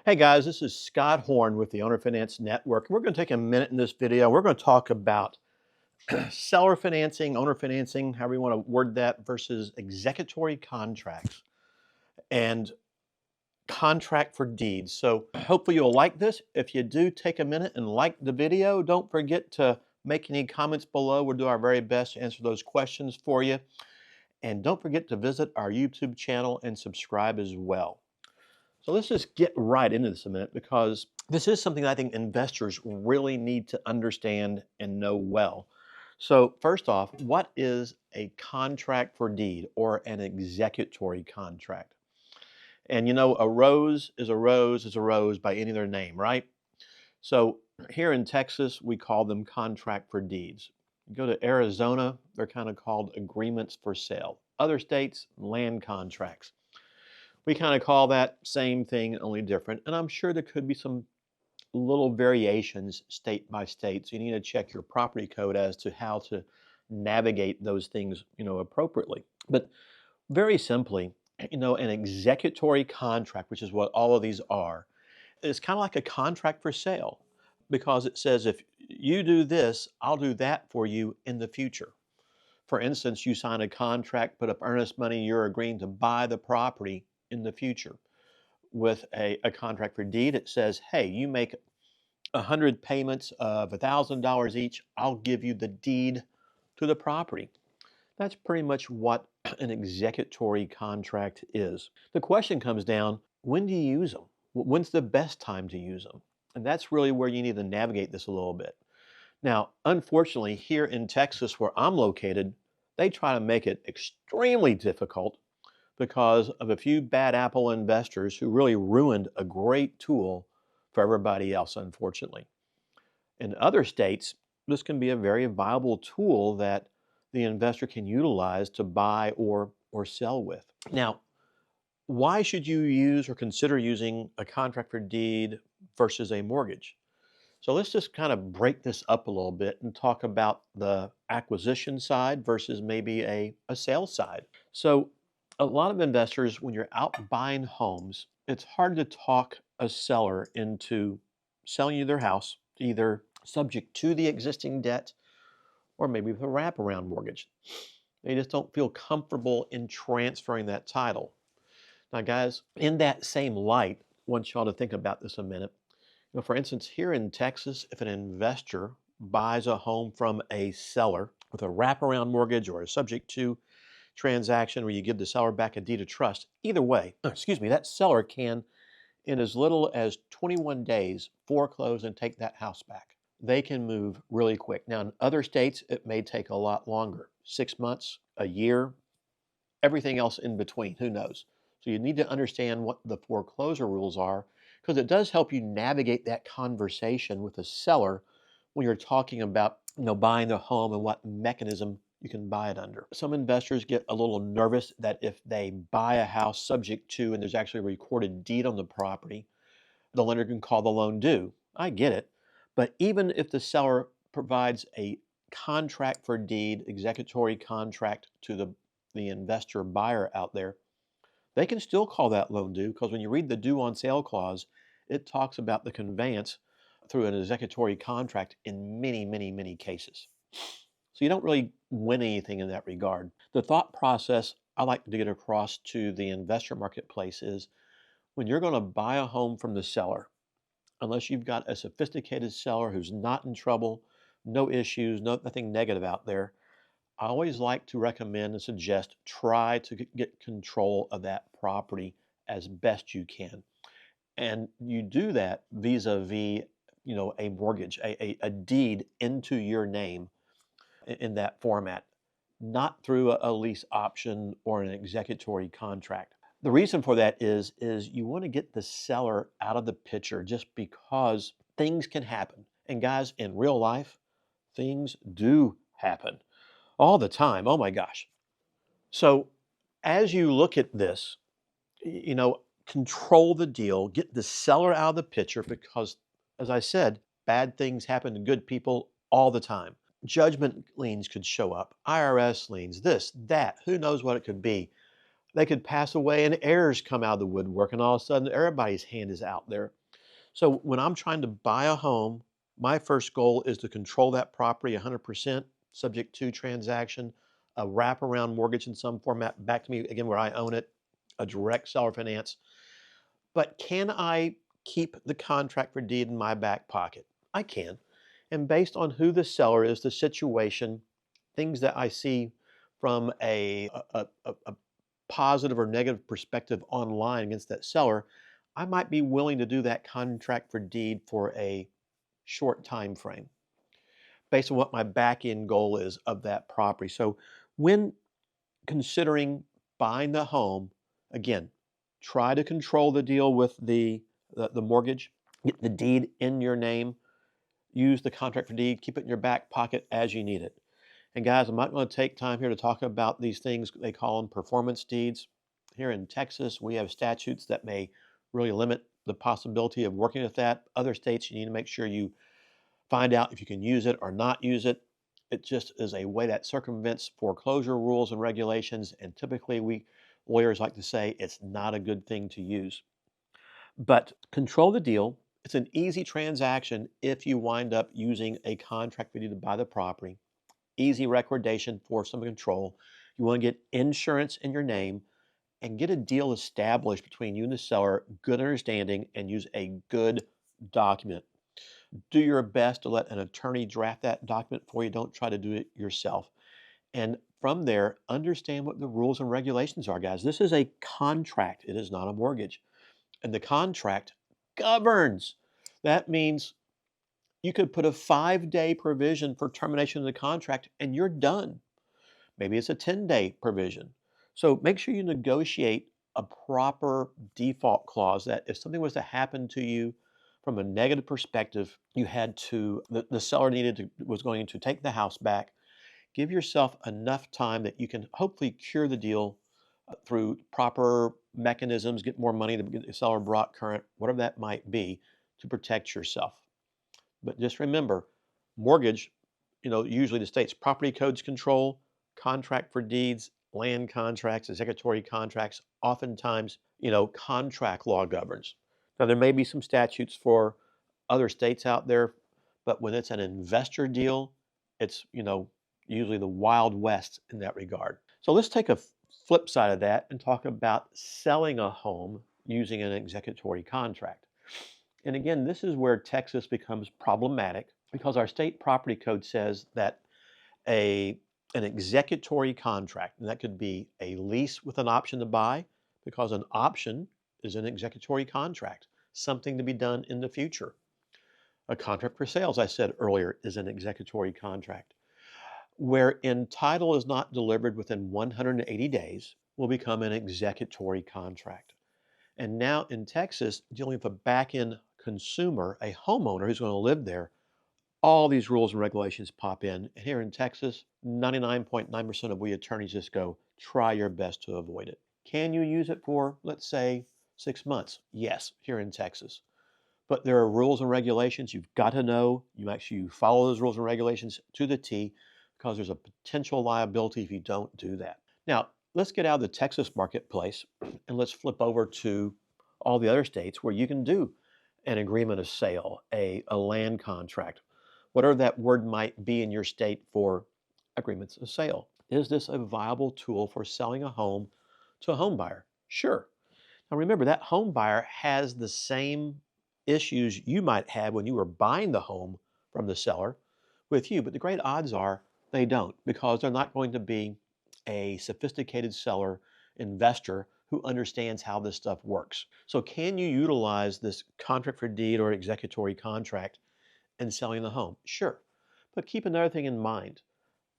Hey guys, this is Scott Horn with the Owner Finance Network. We're going to take a minute in this video. We're going to talk about seller financing, owner financing, however you want to word that, versus executory contracts and contract for deeds. So hopefully you'll like this. If you do, take a minute and like the video. Don't forget to make any comments below. We'll do our very best to answer those questions for you. And don't forget to visit our YouTube channel and subscribe as well. So let's just get right into this a minute because this is something I think investors really need to understand and know well. So first off, what is a contract for deed or an executory contract? And you know, a rose is a rose is a rose by any other name, right? So here in Texas, we call them contract for deeds. You go to Arizona, they're kind of called agreements for sale. Other states, land contracts. We kind of call that same thing, only different. And I'm sure there could be some little variations state by state. So you need to check your property code as to how to navigate those things, appropriately. But very simply, an executory contract, which is what all of these are, is kind of like a contract for sale because it says if you do this, I'll do that for you in the future. For instance, you sign a contract, put up earnest money, you're agreeing to buy the property in the future. With a contract for deed, it says, hey, you make 100 payments of $1,000 each, I'll give you the deed to the property. That's pretty much what an executory contract is. The question comes down, when do you use them? When's the best time to use them? And that's really where you need to navigate this a little bit. Now, unfortunately, here in Texas, where I'm located, they try to make it extremely difficult because of a few bad apple investors who really ruined a great tool for everybody else, unfortunately. In other states, this can be a very viable tool that the investor can utilize to buy or sell with. Now, why should you use or consider using a contract for deed versus a mortgage? So let's just kind of break this up a little bit and talk about the acquisition side versus maybe a sales side. So a lot of investors, when you're out buying homes, it's hard to talk a seller into selling you their house, either subject to the existing debt or maybe with a wraparound mortgage. They just don't feel comfortable in transferring that title. Now, guys, in that same light, I want y'all to think about this a minute. For instance, here in Texas, if an investor buys a home from a seller with a wraparound mortgage or a subject to transaction where you give the seller back a deed of trust, either way, that seller can, in as little as 21 days, foreclose and take that house back. They can move really quick. Now, in other states, it may take a lot longer, 6 months, a year, everything else in between, who knows? So you need to understand what the foreclosure rules are because it does help you navigate that conversation with the seller when you're talking about buying the home and what mechanism you can buy it under. Some investors get a little nervous that if they buy a house subject to and there's actually a recorded deed on the property, the lender can call the loan due. I get it. But even if the seller provides a contract for deed, executory contract to the investor buyer out there, they can still call that loan due because when you read the due on sale clause, it talks about the conveyance through an executory contract in many, many, many cases. So you don't really win anything in that regard. The thought process I like to get across to the investor marketplace is when you're going to buy a home from the seller, unless you've got a sophisticated seller who's not in trouble, no issues, nothing negative out there, I always like to recommend and suggest try to get control of that property as best you can. And you do that vis-a-vis, a mortgage, a deed into your name in that format, not through a lease option or an executory contract. The reason for that is you want to get the seller out of the picture just because things can happen. And guys, in real life, things do happen all the time. Oh my gosh. So as you look at this, control the deal, get the seller out of the picture because, as I said, bad things happen to good people all the time. Judgment liens could show up, IRS liens, this, that, who knows what it could be. They could pass away and heirs come out of the woodwork, and all of a sudden everybody's hand is out there. So when I'm trying to buy a home, my first goal is to control that property 100%, subject to transaction, a wraparound mortgage in some format back to me again where I own it, a direct seller finance. But can I keep the contract for deed in my back pocket? I can. And based on who the seller is, the situation, things that I see from a positive or negative perspective online against that seller, I might be willing to do that contract for deed for a short time frame based on what my back end goal is of that property. So when considering buying the home, again, try to control the deal with the mortgage, get the deed in your name, use the contract for deed, keep it in your back pocket as you need it. And guys, I'm not going to take time here to talk about these things. They call them performance deeds. Here in Texas, we have statutes that may really limit the possibility of working with that. Other states, you need to make sure you find out if you can use it or not use it. It just is a way that circumvents foreclosure rules and regulations. And typically, we lawyers like to say it's not a good thing to use. But control the deal. It's an easy transaction if you wind up using a contract for you to buy the property. Easy recordation for some control. You want to get insurance in your name and get a deal established between you and the seller, good understanding, and use a good document. Do your best to let an attorney draft that document for you. Don't try to do it yourself. And from there, understand what the rules and regulations are, guys. This is a contract, it is not a mortgage. And the contract governs. That means you could put a 5-day provision for termination of the contract and you're done. Maybe it's a 10-day provision. So make sure you negotiate a proper default clause that if something was to happen to you from a negative perspective, you had to, the seller was going to take the house back. Give yourself enough time that you can hopefully cure the deal through proper mechanisms, get more money to get the seller brought current, whatever that might be, to protect yourself. But just remember, mortgage, usually the state's property codes control, contract for deeds, land contracts, executory contracts, oftentimes, contract law governs. Now, there may be some statutes for other states out there, but when it's an investor deal, it's, usually the Wild West in that regard. So let's take a flip side of that and talk about selling a home using an executory contract. And again, this is where Texas becomes problematic because our state property code says that an executory contract, and that could be a lease with an option to buy, because an option is an executory contract, something to be done in the future. A contract for sale, as I said earlier, is an executory contract. Wherein title is not delivered within 180 days will become an executory contract. And now in Texas, dealing with a back-end consumer, a homeowner who's going to live there, all these rules and regulations pop in. And here in Texas, 99.9% of we attorneys just go, try your best to avoid it. Can you use it for, let's say, 6 months? Yes, here in Texas. But there are rules and regulations you've got to know. You follow those rules and regulations to the T because there's a potential liability if you don't do that. Now, let's get out of the Texas marketplace and let's flip over to all the other states where you can do an agreement of sale, a land contract, whatever that word might be in your state for agreements of sale. Is this a viable tool for selling a home to a home buyer? Sure. Now remember, that home buyer has the same issues you might have when you were buying the home from the seller with you, but the great odds are they don't, because they're not going to be a sophisticated seller investor who understands how this stuff works. So can you utilize this contract for deed or executory contract in selling the home? Sure. But keep another thing in mind.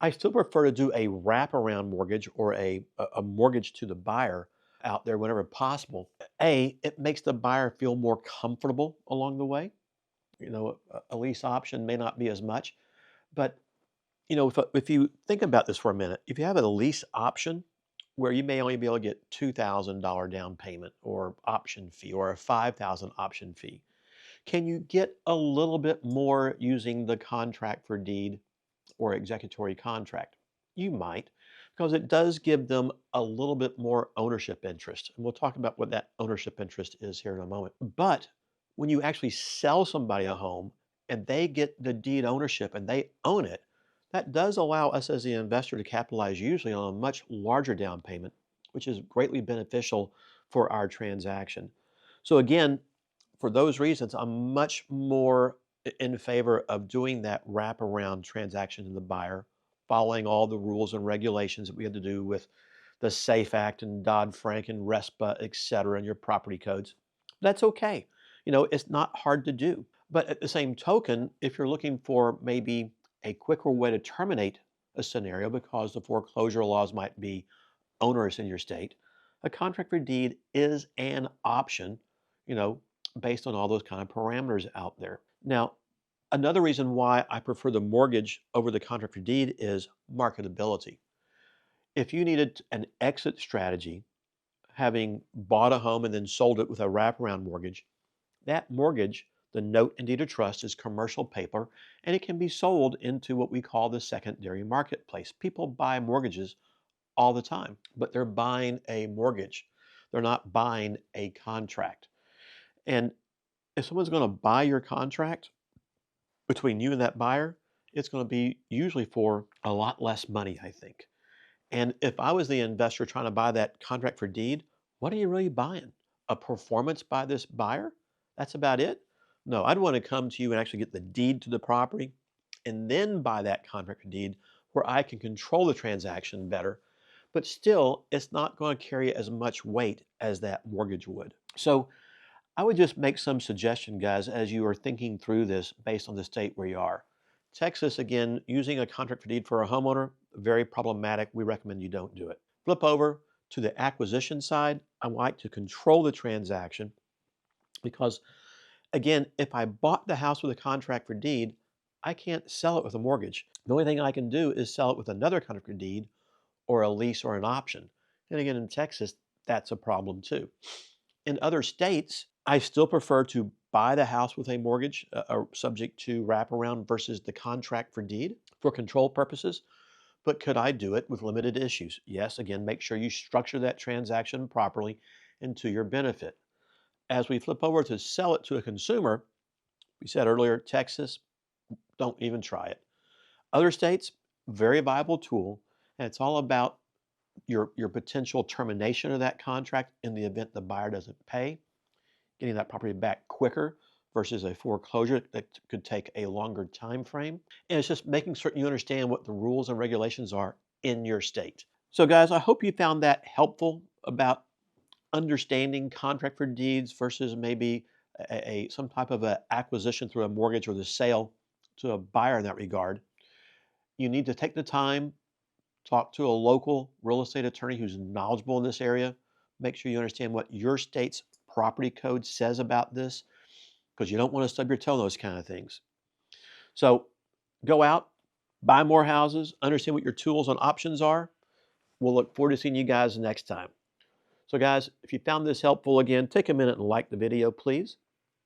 I still prefer to do a wraparound mortgage or a mortgage to the buyer out there whenever possible. It makes the buyer feel more comfortable along the way. A lease option may not be as much, but if you think about this for a minute, if you have a lease option where you may only be able to get $2,000 down payment or option fee or a $5,000 option fee, can you get a little bit more using the contract for deed or executory contract? You might, because it does give them a little bit more ownership interest. And we'll talk about what that ownership interest is here in a moment. But when you actually sell somebody a home and they get the deed ownership and they own it, that does allow us as the investor to capitalize usually on a much larger down payment, which is greatly beneficial for our transaction. So again, for those reasons, I'm much more in favor of doing that wraparound transaction to the buyer, following all the rules and regulations that we had to do with the SAFE Act and Dodd-Frank and RESPA, et cetera, and your property codes. That's okay. It's not hard to do. But at the same token, if you're looking for maybe a quicker way to terminate a scenario because the foreclosure laws might be onerous in your state, a contract for deed is an option, you know, based on all those kind of parameters out there. Now, another reason why I prefer the mortgage over the contract for deed is marketability. If you needed an exit strategy, having bought a home and then sold it with a wraparound mortgage, that mortgage, the note and deed of trust, is commercial paper and it can be sold into what we call the secondary marketplace. People buy mortgages all the time, but they're buying a mortgage. They're not buying a contract. And if someone's going to buy your contract between you and that buyer, it's going to be usually for a lot less money, I think. And if I was the investor trying to buy that contract for deed, what are you really buying? A performance by this buyer? That's about it? No, I'd want to come to you and actually get the deed to the property and then buy that contract for deed where I can control the transaction better. But still, it's not going to carry as much weight as that mortgage would. So I would just make some suggestion, guys, as you are thinking through this based on the state where you are. Texas, again, using a contract for deed for a homeowner, very problematic. We recommend you don't do it. Flip over to the acquisition side. I like to control the transaction because, again, if I bought the house with a contract for deed, I can't sell it with a mortgage. The only thing I can do is sell it with another contract for deed or a lease or an option. And again, in Texas, that's a problem too. In other states, I still prefer to buy the house with a mortgage subject to wraparound versus the contract for deed for control purposes. But could I do it with limited issues? Yes, again, make sure you structure that transaction properly and to your benefit. As we flip over to sell it to a consumer, we said earlier, Texas, don't even try it. Other states, very viable tool, and it's all about your potential termination of that contract in the event the buyer doesn't pay, getting that property back quicker versus a foreclosure that could take a longer time frame. And it's just making certain you understand what the rules and regulations are in your state. So guys, I hope you found that helpful about understanding contract for deeds versus maybe some type of a acquisition through a mortgage or the sale to a buyer in that regard. You need to take the time, talk to a local real estate attorney who's knowledgeable in this area. Make sure you understand what your state's property code says about this because you don't want to stub your toe on those kind of things. So go out, buy more houses, understand what your tools and options are. We'll look forward to seeing you guys next time. So guys, if you found this helpful, again, take a minute and like the video, please.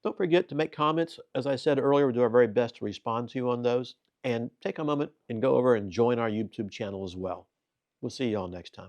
Don't forget to make comments. As I said earlier, we'll do our very best to respond to you on those. And take a moment and go over and join our YouTube channel as well. We'll see you all next time.